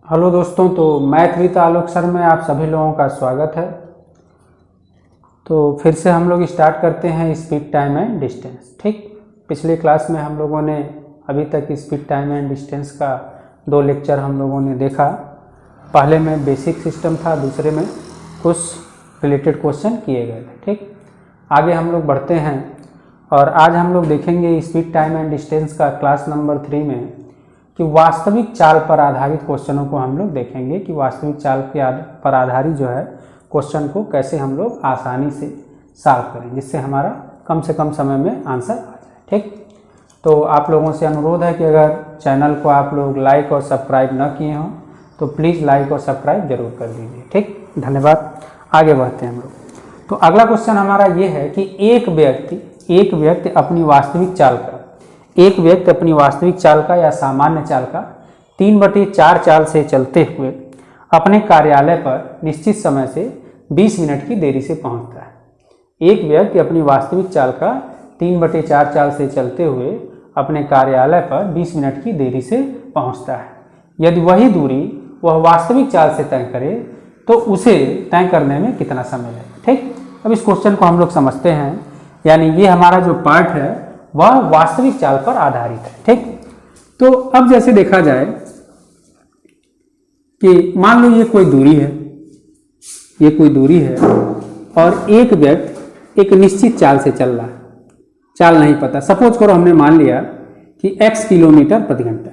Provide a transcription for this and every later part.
Hello दोस्तों, तो math with Alok sir में आप सभी लोगों का स्वागत है। तो फिर से हम लोग स्टार्ट करते हैं स्पीड, टाइम एंड डिस्टेंस। ठीक, पिछले क्लास में हम लोगों ने अभी तक स्पीड, टाइम एंड डिस्टेंस का 2 लेक्चर हम लोगों ने देखा। पहले में बेसिक सिस्टम था, दूसरे में कुछ रिलेटेड क्वेश्चन किए गए थे। ठीक, आगे हम लोग बढ़ते हैं और आज हम लोग देखेंगे स्पीड, टाइम एंड डिस्टेंस का क्लास नंबर 3 में कि वास्तविक चाल पर आधारित क्वेश्चनों को हम लोग देखेंगे कि वास्तविक चाल के पर आधारित जो है क्वेश्चन को कैसे हम लोग आसानी से सॉल्व करें, जिससे हमारा कम से कम समय में आंसर आ जाए। ठीक, तो आप लोगों से अनुरोध है कि अगर चैनल को आप लोग लाइक और सब्सक्राइब न किए हों तो प्लीज़ लाइक और सब्सक्राइब जरूर कर दीजिए। ठीक, धन्यवाद। आगे बढ़ते हैं हम लोग। तो अगला क्वेश्चन हमारा ये है कि एक व्यक्ति अपनी वास्तविक चाल का या सामान्य चाल का 3/4 चाल से चलते हुए अपने कार्यालय पर निश्चित समय से 20 मिनट की देरी से पहुंचता है। एक व्यक्ति अपनी वास्तविक चाल का 3/4 चाल से चलते हुए अपने कार्यालय पर 20 मिनट की देरी से पहुंचता है। यदि वही दूरी वह वास्तविक चाल से तय करे तो उसे तय करने में कितना समय लगेगा। ठीक, अब इस क्वेश्चन को हम लोग समझते हैं। यानी ये हमारा जो पार्ट है वह वास्तविक चाल पर आधारित है। ठीक, तो अब जैसे देखा जाए कि मान लो ये कोई दूरी है और एक व्यक्ति एक निश्चित चाल से चल रहा है। चाल नहीं पता, सपोज करो हमने मान लिया कि x किलोमीटर प्रति घंटा,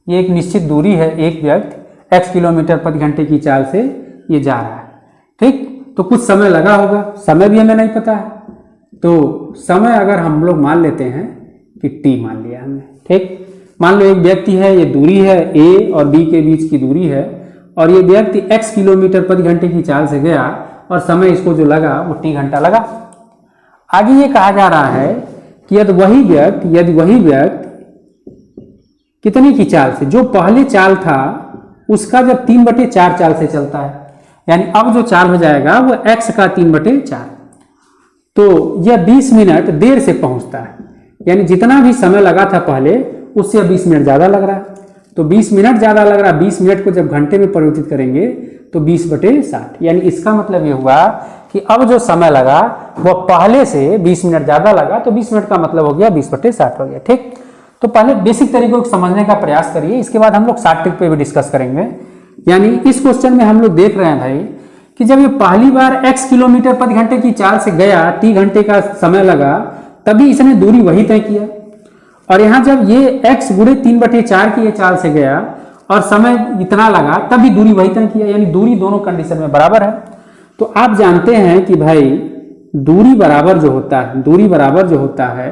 ये एक निश्चित दूरी है, एक व्यक्ति x किलोमीटर प्रति घंटे की चाल से ये जा रहा है। ठीक, तो कुछ समय लगा होगा, समय भी हमें नहीं पता है, तो समय अगर हम लोग मान लेते हैं कि t मान लिया हमने। ठीक, मान लो एक व्यक्ति है, ये दूरी है a और b के बीच की दूरी है और ये व्यक्ति x किलोमीटर प्रति घंटे की चाल से गया और समय इसको जो लगा वो t घंटा लगा। आगे ये कहा जा रहा है कि यदि वही व्यक्ति कितने की चाल से, जो पहले चाल था उसका जब 3/4 चाल से चलता है, यानी अब जो चाल हो जाएगा वो x का 3/4, तो यह 20 मिनट देर से पहुंचता है। यानी जितना भी समय लगा था पहले उससे 20 मिनट ज़्यादा लग रहा है, तो 20 मिनट ज़्यादा लग रहा है। 20 मिनट को जब घंटे में परिवर्तित करेंगे तो 20/60, यानी इसका मतलब ये हुआ कि अब जो समय लगा वो पहले से 20 मिनट ज़्यादा लगा, तो 20 मिनट का मतलब हो गया 20/60 हो गया। ठीक, तो पहले बेसिक तरीकों को समझने का प्रयास करिए, इसके बाद हम लोग शॉर्ट ट्रिक पे भी डिस्कस करेंगे। यानी इस क्वेश्चन में हम लोग देख रहे हैं भाई कि जब ये पहली बार x किलोमीटर प्रति घंटे की चाल से गया, t घंटे का समय लगा, तभी इसने दूरी वही तय किया। और यहाँ जब ये x गुणे 3/4 की ये चाल से गया और समय इतना लगा, तभी दूरी वही तय किया, यानी दूरी दोनों कंडीशन में बराबर है। तो आप जानते हैं कि भाई दूरी बराबर जो होता है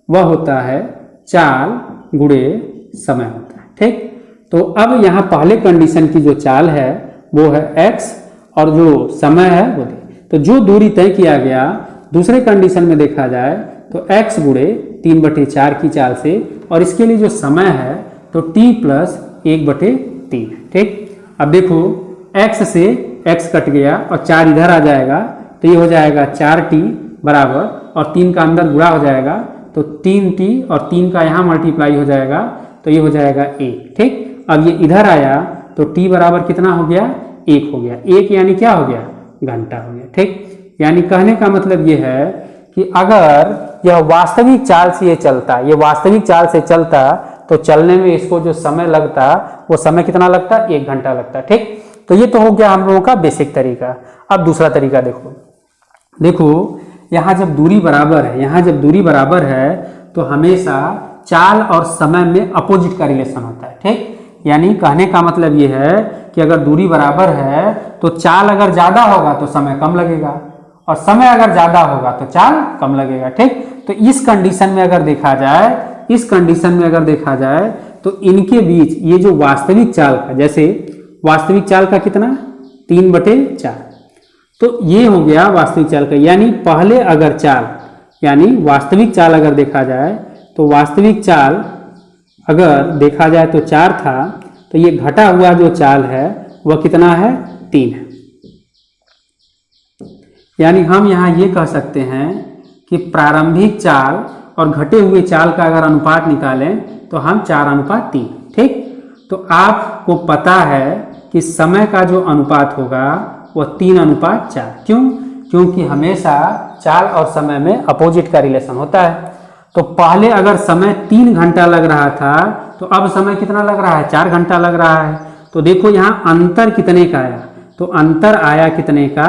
वह होता है चाल गुणे समय होता है। ठीक, तो अब यहाँ पहले कंडीशन की जो चाल है वो है x और जो समय है वो तो जो दूरी तय किया गया दूसरे कंडीशन में देखा जाए तो x गुणे 3/4 की चाल से, और इसके लिए जो समय है तो t + 1/3। ठीक, अब देखो x से x कट गया और 4 इधर आ जाएगा तो ये हो जाएगा 4t बराबर, और 3 का अंदर गुणा हो जाएगा तो 3t और 3 का यहाँ मल्टीप्लाई हो जाएगा तो ये हो जाएगा 1। ठीक, अब ये इधर आया तो t बराबर कितना हो गया, 1 हो गया। 1 यानी क्या हो गया, घंटा हो गया। ठीक, यानी कहने का मतलब ये है कि अगर यह वास्तविक चाल से चलता तो चलने में इसको जो समय लगता वो समय कितना लगता, 1 घंटा लगता। ठीक, तो ये तो हो गया हम लोगों का बेसिक तरीका। अब दूसरा तरीका देखो यहाँ जब दूरी बराबर है तो हमेशा चाल और समय में अपोजिट का रिलेशन होता है। ठीक, यानी कहने का मतलब ये है कि अगर दूरी बराबर है तो चाल अगर ज़्यादा होगा तो समय कम लगेगा, और समय अगर ज़्यादा होगा तो चाल कम लगेगा। ठीक, तो इस कंडीशन में अगर देखा जाए तो इनके बीच ये जो वास्तविक चाल का, जैसे वास्तविक चाल का कितना 3/4, तो ये हो गया वास्तविक चाल का। यानी पहले अगर वास्तविक चाल अगर देखा जाए तो वास्तविक चाल अगर देखा जाए तो 4 था, तो ये घटा हुआ जो चाल है वह कितना है, 3 है। यानी हम यहाँ ये कह सकते हैं कि प्रारंभिक चाल और घटे हुए चाल का अगर अनुपात निकालें तो हम 4:3। ठीक, तो आपको पता है कि समय का जो अनुपात होगा वह 3:4। क्यों? क्योंकि हमेशा चाल और समय में अपोजिट का रिलेशन होता है। तो पहले अगर समय 3 घंटा लग रहा था तो अब समय कितना लग रहा है? 4 घंटा लग रहा है। तो देखो यहाँ अंतर कितने का आया, तो अंतर आया कितने का?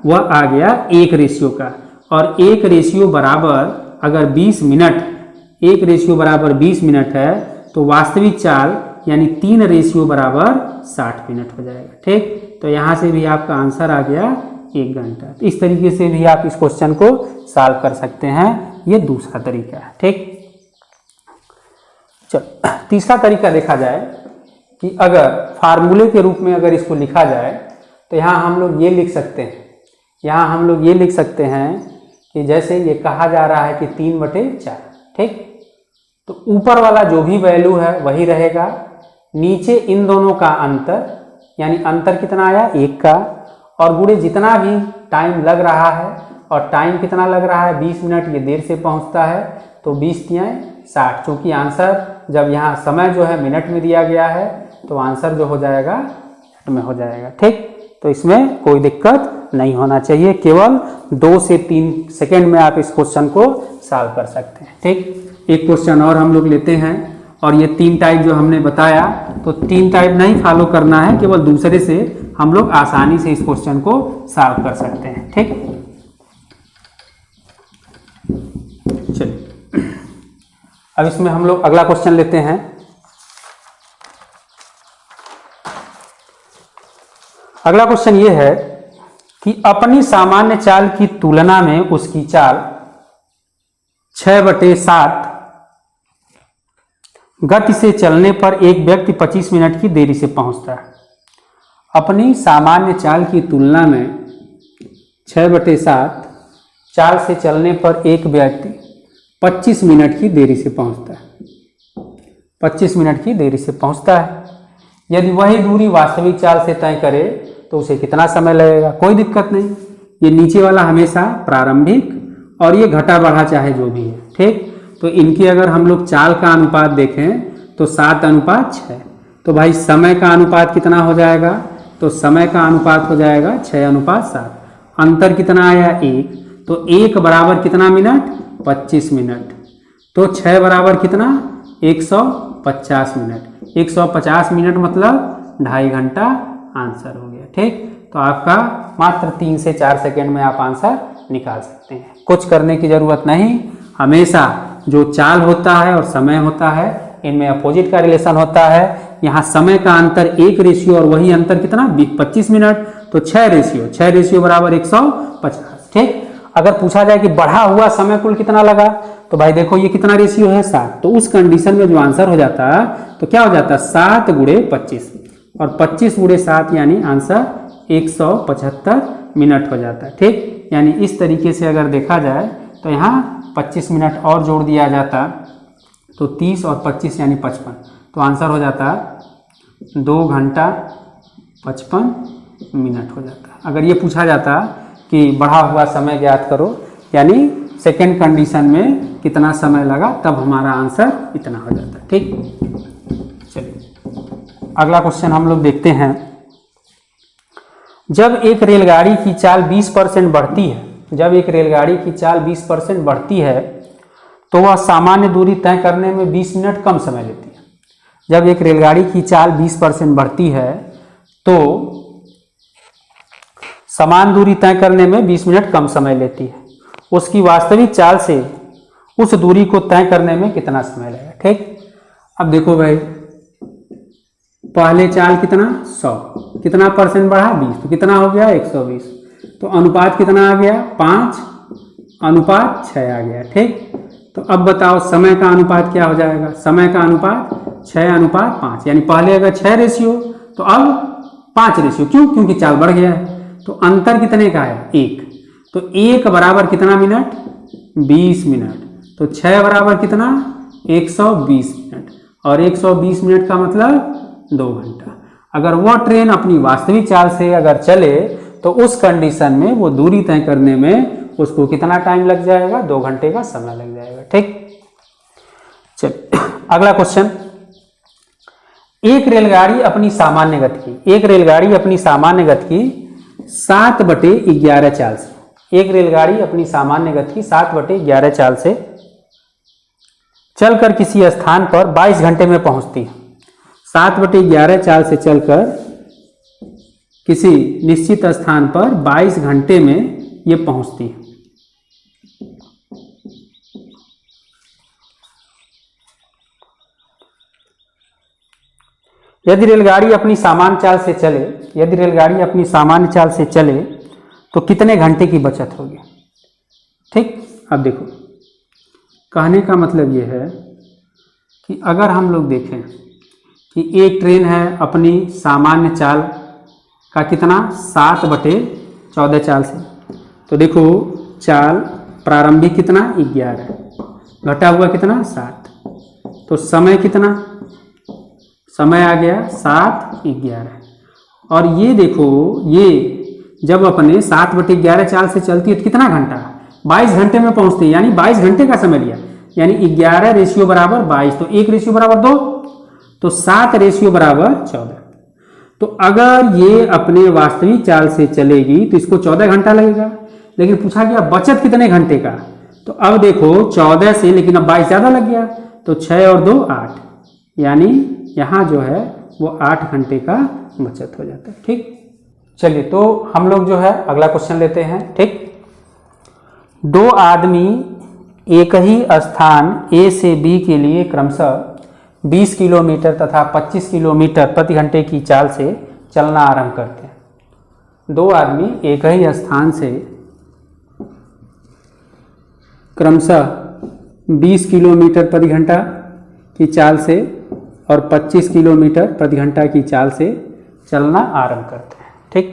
वह आ गया 1 रेशियो का। और 1 रेशियो बराबर अगर 20 मिनट, 1 रेशियो बराबर 20 मिनट है तो वास्तविक चाल यानी 3 रेशियो बराबर 60 मिनट हो जाएगा। ठीक, तो यहाँ से भी आपका आंसर आ गया 1 घंटा। तो इस तरीके से भी आप इस क्वेश्चन को सॉल्व कर सकते हैं। ये दूसरा तरीका है। ठीक, चलो तीसरा तरीका देखा जाए कि अगर फार्मूले के रूप में अगर इसको लिखा जाए तो यहाँ हम लोग ये लिख सकते हैं, यहाँ हम लोग ये लिख सकते हैं कि जैसे ये कहा जा रहा है कि 3/4। ठीक, तो ऊपर वाला जो भी वैल्यू है वही रहेगा, नीचे इन दोनों का अंतर यानी अंतर कितना आया? 1 का, और गुणे जितना भी टाइम लग रहा है, और टाइम कितना लग रहा है? 20 मिनट, ये देर से पहुंचता है तो 20×60। चूँकि आंसर जब यहाँ समय जो है मिनट में दिया गया है तो आंसर जो हो जाएगा मिनट में हो जाएगा। ठीक, तो इसमें कोई दिक्कत नहीं होना चाहिए, केवल 2 से 3 सेकेंड में आप इस क्वेश्चन को सॉल्व कर सकते हैं। ठीक, एक क्वेश्चन और हम लोग लेते हैं, और ये 3 टाइप जो हमने बताया तो 3 टाइप नहीं फॉलो करना है, केवल दूसरे से हम लोग आसानी से इस क्वेश्चन को सॉल्व कर सकते हैं। ठीक, चलिए अब इसमें हम लोग अगला क्वेश्चन लेते हैं। अगला क्वेश्चन ये है कि अपनी सामान्य चाल की तुलना में उसकी चाल 6/7 गति से चलने पर एक व्यक्ति 25 मिनट की देरी से पहुंचता है। अपनी सामान्य चाल की तुलना में 6/7 चाल से चलने पर एक व्यक्ति 25 मिनट की देरी से पहुंचता है। 25 मिनट की देरी से पहुंचता है। यदि वही दूरी वास्तविक चाल से तय करे तो उसे कितना समय लगेगा? कोई दिक्कत नहीं, ये नीचे वाला हमेशा प्रारंभिक और ये घटा बढ़ा चाहे जो भी है। ठीक, तो इनकी अगर हम लोग चाल का अनुपात देखें तो 7:6। तो भाई समय का अनुपात कितना हो जाएगा? तो समय का अनुपात हो जाएगा 6:7। अंतर कितना आया? 1। तो 1 बराबर कितना मिनट? 25 मिनट। तो 6 बराबर कितना? 150 मिनट। 150 मिनट मतलब 2.5 घंटा आंसर हो गया। ठीक, तो आपका मात्र 3 से 4 सेकेंड में आप आंसर निकाल सकते हैं। कुछ करने की जरूरत नहीं, हमेशा जो चाल होता है और समय होता है इनमें अपोजिट का रिलेशन होता है। यहाँ समय का अंतर 1 रेशियो और वही अंतर कितना? 25 मिनट। तो 6 रेशियो बराबर 150। ठीक, अगर पूछा जाए कि बढ़ा हुआ समय कुल कितना लगा तो भाई देखो ये कितना रेशियो है? 7। तो उस कंडीशन में जो आंसर हो जाता तो क्या हो जाता? 7 × 25 और 25 × 7 यानी आंसर 175 मिनट हो जाता है। ठीक, यानी इस तरीके से अगर देखा जाए तो यहाँ 25 मिनट और जोड़ दिया जाता तो 30 और 25 यानी 55, तो आंसर हो जाता 2 घंटा 55 मिनट हो जाता। अगर ये पूछा जाता कि बढ़ा हुआ समय ज्ञात करो यानी सेकेंड कंडीशन में कितना समय लगा, तब हमारा आंसर इतना हो जाता। ठीक, चलिए अगला क्वेश्चन हम लोग देखते हैं। जब एक रेलगाड़ी की चाल 20% बढ़ती है, जब एक रेलगाड़ी की चाल 20% बढ़ती है तो वह सामान्य दूरी तय करने में 20 मिनट कम समय लेती है। जब एक रेलगाड़ी की चाल 20% बढ़ती है तो समान दूरी तय करने में 20 मिनट कम समय लेती है। उसकी वास्तविक चाल से उस दूरी को तय करने में कितना समय लगेगा? ठीक, अब देखो भाई पहले चाल कितना 100, कितना परसेंट बढ़ा 20, तो कितना हो गया 120। तो अनुपात कितना आ गया 5:6 आ गया। ठीक, तो अब बताओ समय का अनुपात क्या हो जाएगा? समय का अनुपात 6:5 यानी पहले अगर 6 रेशियो तो अब 5 रेशियो। क्यों? क्योंकि चाल बढ़ गया है। तो अंतर कितने का है? 1। तो 1 बराबर कितना मिनट? 20 मिनट। तो 6 बराबर कितना? 120 मिनट, और 120 मिनट का मतलब 2 घंटा। अगर वह ट्रेन अपनी वास्तविक चाल से अगर चले तो उस कंडीशन में वो दूरी तय करने में उसको कितना टाइम लग जाएगा? 2 घंटे का समय लग जाएगा। ठीक, चलिए अगला क्वेश्चन। एक रेलगाड़ी अपनी सामान्य गति की, एक रेलगाड़ी अपनी सामान्य गति की 7/11 चाल से, एक रेलगाड़ी अपनी सामान्य गति की 7/11 चाल से चलकर किसी स्थान पर 22 घंटे में पहुंचती है। 7/11 चाल से चलकर किसी निश्चित स्थान पर 22 घंटे में ये पहुंचती है। यदि रेलगाड़ी अपनी सामान्य चाल से चले, यदि रेलगाड़ी अपनी सामान्य चाल से चले तो कितने घंटे की बचत होगी। ठीक, अब देखो कहने का मतलब ये है कि अगर हम लोग देखें कि एक ट्रेन है अपनी सामान्य चाल का कितना 7/14 चाल से, तो देखो चाल प्रारंभिक कितना 11 घटा हुआ कितना 7, तो समय कितना, समय आ गया 7/11। और ये देखो ये जब अपने 7/11 चाल से चलती है तो कितना घंटा 22 घंटे में पहुंचती है, यानी 22 घंटे का समय लिया, यानी 11 रेशियो बराबर 22, तो 1 रेशियो बराबर 2, तो 7 रेशियो बराबर 14। तो अगर ये अपने वास्तविक चाल से चलेगी तो इसको 14 घंटा लगेगा, लेकिन पूछा गया बचत कितने घंटे का, तो अब देखो 14 से, लेकिन अब 22 ज़्यादा लग गया, तो 6 और 2 8, यानी यहाँ जो है वो 8 घंटे का बचत हो जाता है। ठीक, चलिए तो हम लोग जो है अगला क्वेश्चन लेते हैं। ठीक, 2 आदमी एक ही स्थान A से B के लिए क्रमशः 20 किलोमीटर तथा 25 किलोमीटर प्रति घंटे की चाल से चलना आरंभ करते हैं। 2 आदमी एक ही स्थान से क्रमशः 20 किलोमीटर प्रति घंटा की चाल से और 25 किलोमीटर प्रति घंटा की चाल से चलना आरंभ करते हैं। ठीक,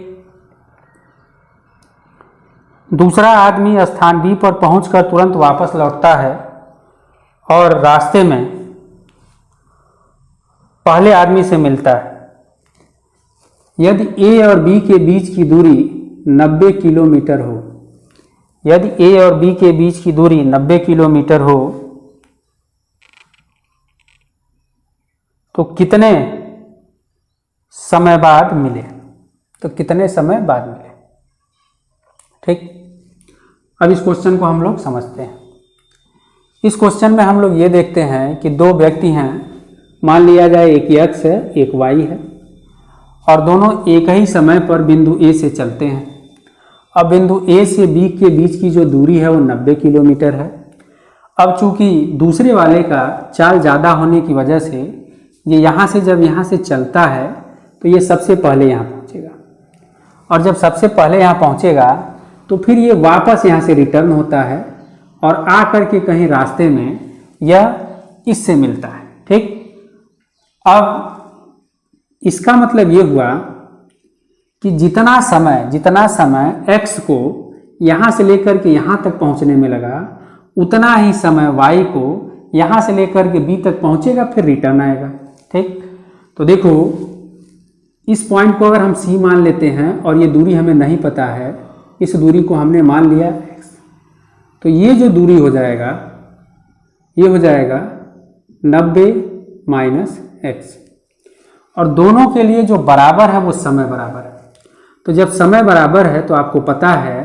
दूसरा आदमी स्थान B पर पहुंचकर तुरंत वापस लौटता है और रास्ते में पहले आदमी से मिलता है। यदि A और B के बीच की दूरी 90 किलोमीटर हो, यदि A और B के बीच की दूरी 90 किलोमीटर हो तो कितने समय बाद मिले, तो कितने समय बाद मिले। ठीक, अब इस क्वेश्चन को हम लोग समझते हैं। इस क्वेश्चन में हम लोग ये देखते हैं कि 2 व्यक्ति हैं, मान लिया जाए एक x है एक y है, और दोनों एक ही समय पर बिंदु A से चलते हैं। अब बिंदु A से B के बीच की जो दूरी है वो 90 किलोमीटर है। अब चूंकि दूसरे वाले का चाल ज़्यादा होने की वजह से ये यहाँ से जब यहाँ से चलता है तो ये सबसे पहले यहाँ पहुँचेगा, और जब सबसे पहले यहाँ पहुँचेगा तो फिर ये वापस यहाँ से रिटर्न होता है और आ करके कहीं रास्ते में यह इससे मिलता है। ठीक, अब इसका मतलब ये हुआ कि जितना समय x को यहाँ से लेकर के यहाँ तक पहुँचने में लगा, उतना ही समय y को यहाँ से लेकर के b तक पहुँचेगा, फिर रिटर्न आएगा। ठीक, तो देखो इस पॉइंट को अगर हम c मान लेते हैं और ये दूरी हमें नहीं पता है, इस दूरी को हमने मान लिया x, तो ये जो दूरी हो जाएगा ये हो जाएगा 90 माइनस x, और दोनों के लिए जो बराबर है वो समय बराबर है। तो जब समय बराबर है तो आपको पता है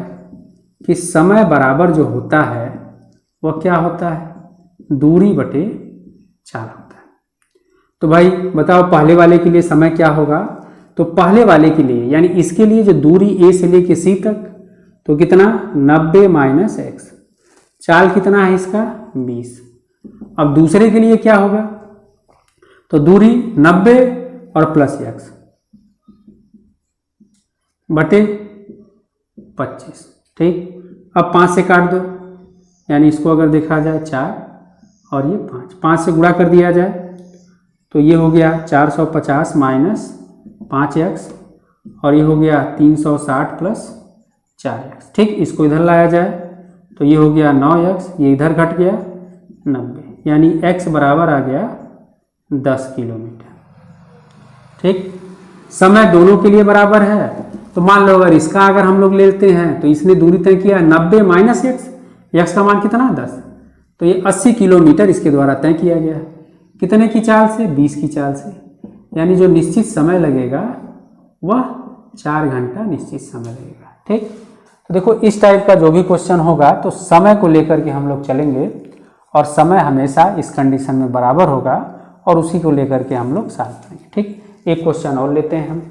कि समय बराबर जो होता है वह क्या होता है, दूरी बटे चाल होता है। तो भाई बताओ पहले वाले के लिए समय क्या होगा, तो पहले वाले के लिए यानी इसके लिए जो दूरी A से लेके C तक, तो कितना 90 माइनस x, चाल कितना है इसका 20। अब दूसरे के लिए क्या होगा, तो दूरी 90 और प्लस x बटे 25। ठीक, अब 5 से काट दो, यानी इसको अगर देखा जाए 4 और ये 5 से गुणा कर दिया जाए तो ये हो गया 450 माइनस 5x, और ये हो गया 360 प्लस 4x। ठीक, इसको इधर लाया जाए तो ये हो गया 9x, ये इधर घट गया 90, यानी x बराबर आ गया 10 किलोमीटर। ठीक, समय दोनों के लिए बराबर है, तो मान लो अगर इसका अगर हम लोग लेते हैं तो इसने दूरी तय किया 90 माइनस x का मान कितना 10, तो ये 80 किलोमीटर इसके द्वारा तय किया गया है। कितने की चाल से, 20 की चाल से। यानी जो निश्चित समय लगेगा वह 4 घंटा निश्चित समय लगेगा। ठीक, तो देखो इस टाइप का जो भी क्वेश्चन होगा तो समय को लेकर के हम लोग चलेंगे और समय हमेशा इस कंडीशन में बराबर होगा और उसी को लेकर के हम लोग सॉल्व करेंगे। ठीक, एक क्वेश्चन और लेते हैं हम।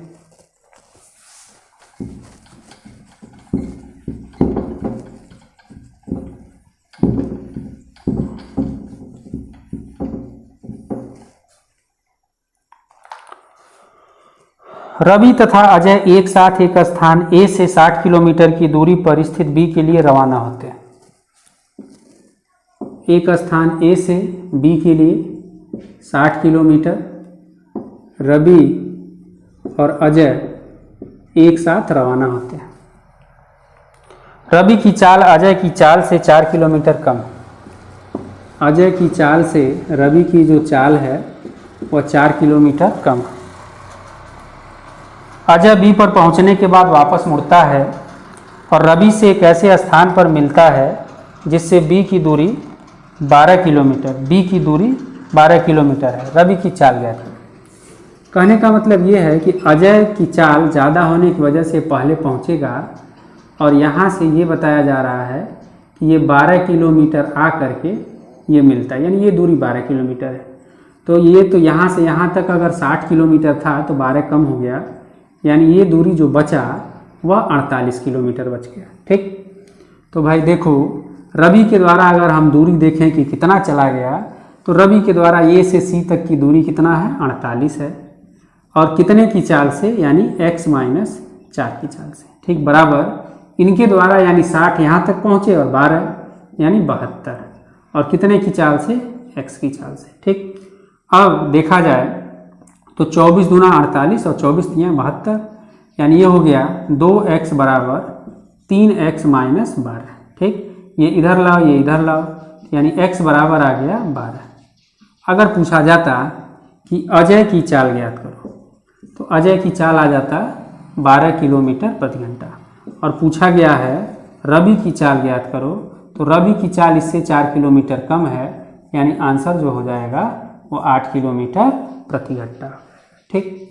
रवि तथा अजय एक साथ एक स्थान ए से 60 किलोमीटर की दूरी पर स्थित बी के लिए रवाना होते हैं। एक स्थान ए से बी के लिए 60 किलोमीटर, रवि और अजय एक साथ रवाना होते हैं। रवि की चाल अजय की चाल से 4 किलोमीटर कम। अजय की चाल से रवि की जो चाल है वह 4 किलोमीटर कम। अजय बी पर पहुंचने के बाद वापस मुड़ता है और रवि से एक ऐसे स्थान पर मिलता है जिससे बी की दूरी 12 किलोमीटर, बी की दूरी 12 किलोमीटर है। रवि की चाल ज्ञात करें। कहने का मतलब ये है कि अजय की चाल ज़्यादा होने की वजह से पहले पहुंचेगा और यहाँ से ये बताया जा रहा है कि ये 12 किलोमीटर आ करके ये मिलता है, यानी ये दूरी 12 किलोमीटर है। तो ये तो यहाँ से यहाँ तक अगर 60 किलोमीटर था तो 12 कम हो गया, यानी ये दूरी जो बचा वह 48 किलोमीटर बच गया। ठीक, तो भाई देखो रवि के द्वारा अगर हम दूरी देखें कि कितना चला गया तो रवि के द्वारा ए से सी तक की दूरी कितना है, 48 है, और कितने की चाल से, यानी x - 4 की चाल से। ठीक, बराबर इनके द्वारा यानी 60 यहाँ तक पहुँचे और 12 यानी 72, और कितने की चाल से, x की चाल से। ठीक, अब देखा जाए तो 24 दूना 48 और 24 तियाँ 72, यानी ये हो गया 2x बराबर 3x - 12। ठीक, ये इधर लाओ ये इधर लाओ, यानी x बराबर आ गया 12। अगर पूछा जाता कि अजय की चाल ज्ञात करो तो अजय की चाल आ जाता 12 किलोमीटर प्रति घंटा, और पूछा गया है रवि की चाल ज्ञात करो तो रवि की चाल इससे 4 किलोमीटर कम है, यानी आंसर जो हो जाएगा वो 8 किलोमीटर प्रति घंटा। ठीक।